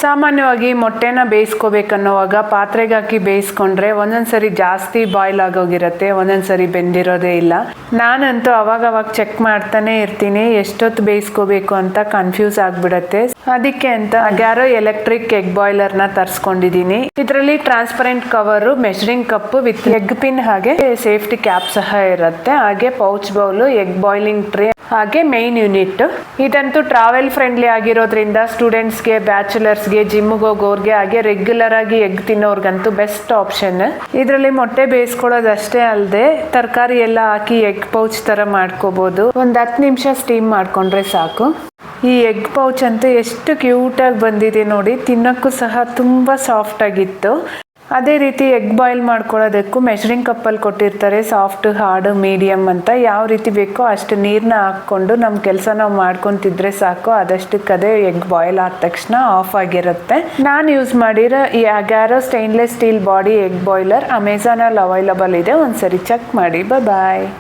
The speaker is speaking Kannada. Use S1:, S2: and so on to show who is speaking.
S1: ಸಾಮಾನ್ಯವಾಗಿ ಮೊಟ್ಟೆನ ಬೇಯಿಸ್ಕೋಬೇಕನ್ನೋವಾಗ ಪಾತ್ರೆಗೆ ಹಾಕಿ ಬೇಯಿಸ್ಕೊಂಡ್ರೆ ಒಂದೊಂದ್ಸರಿ ಜಾಸ್ತಿ ಬಾಯ್ಲ್ ಆಗೋಗಿರುತ್ತೆ, ಒಂದೊಂದ್ಸರಿ ಬೆಂದಿರೋದೇ ಇಲ್ಲ. ನಾನಂತೂ ಅವಾಗ ಚೆಕ್ ಮಾಡ್ತಾನೆ ಇರ್ತೀನಿ, ಎಷ್ಟೊತ್ತು ಬೇಯಿಸ್ಕೋಬೇಕು ಅಂತ ಕನ್ಫ್ಯೂಸ್ ಆಗ್ಬಿಡತ್ತೆ. ಅದಕ್ಕೆ ಅಂತ ಅಗ್ಯಾರೋ ಎಲೆಕ್ಟ್ರಿಕ್ ಎಗ್ ಬಾಯ್ಲರ್ನ ತರಿಸ್ಕೊಂಡಿದ್ದೀನಿ. ಇದರಲ್ಲಿ transparent cover, measuring cup with egg pin ಹಾಗೆ ಸೇಫ್ಟಿ ಕ್ಯಾಪ್ ಸಹ ಇರುತ್ತೆ. ಹಾಗೆ pouch bowl, egg boiling tray ಹಾಗೆ ಮೇನ್ ಯೂನಿಟ್. ಇದಂತೂ ಟ್ರಾವೆಲ್ ಫ್ರೆಂಡ್ಲಿ ಆಗಿರೋದ್ರಿಂದ ಸ್ಟೂಡೆಂಟ್ಸ್ಗೆ, ಬ್ಯಾಚುಲರ್ಸ್ಗೆ, ಜಿಮ್ಗೆ ಹೋಗೋರ್ಗೆ ಹಾಗೆ ರೆಗ್ಯುಲರ್ ಆಗಿ ಎಗ್ ತಿನ್ನೋರ್ಗಂತೂ ಬೆಸ್ಟ್ ಆಪ್ಷನ್. ಇದರಲ್ಲಿ ಮೊಟ್ಟೆ ಬೇಯಿಸ್ಕೊಳ್ಳೋದಷ್ಟೇ ಅಲ್ಲದೆ ತರಕಾರಿ ಎಲ್ಲ ಹಾಕಿ ಎಗ್ ಪೌಚ್ ತರ ಮಾಡ್ಕೋಬಹುದು. ಒಂದು 10 ನಿಮಿಷ ಸ್ಟೀಮ್ ಮಾಡ್ಕೊಂಡ್ರೆ ಸಾಕು. ಈ ಎಗ್ ಪೌಚ್ ಅಂತೂ ಎಷ್ಟು ಕ್ಯೂಟಾಗಿ ಬಂದಿದೆ ನೋಡಿ, ತಿನ್ನೋಕ್ಕೂ ಸಹ ತುಂಬ ಸಾಫ್ಟ್ ಆಗಿತ್ತು. ಅದೇ ರೀತಿ ಎಗ್ ಬಾಯ್ಲ್ ಮಾಡ್ಕೊಳ್ಳೋದಕ್ಕೂ ಮೆಜರಿಂಗ್ ಕಪ್ಪಲ್ಲಿ ಕೊಟ್ಟಿರ್ತಾರೆ, ಸಾಫ್ಟ್, ಹಾರ್ಡ್, ಮೀಡಿಯಮ್ ಅಂತ. ಯಾವ ರೀತಿ ಬೇಕೋ ಅಷ್ಟು ನೀರನ್ನ ಹಾಕ್ಕೊಂಡು ನಮ್ಮ ಕೆಲಸ ನಾವು ಮಾಡ್ಕೊತಿದ್ರೆ ಸಾಕು, ಅದಷ್ಟಕ್ಕದೇ ಎಗ್ ಬಾಯ್ಲ್ ಆದ ತಕ್ಷಣ ಆಫ್ ಆಗಿರುತ್ತೆ. ನಾನು ಯೂಸ್ ಮಾಡಿರೋ ಈ Agaro stainless steel body egg boiler ಅಮೆಝಾನಲ್ಲಿ ಅವೈಲಬಲ್ ಇದೆ, ಒಂದ್ಸರಿ ಚೆಕ್ ಮಾಡಿ. ಬಾಯ್.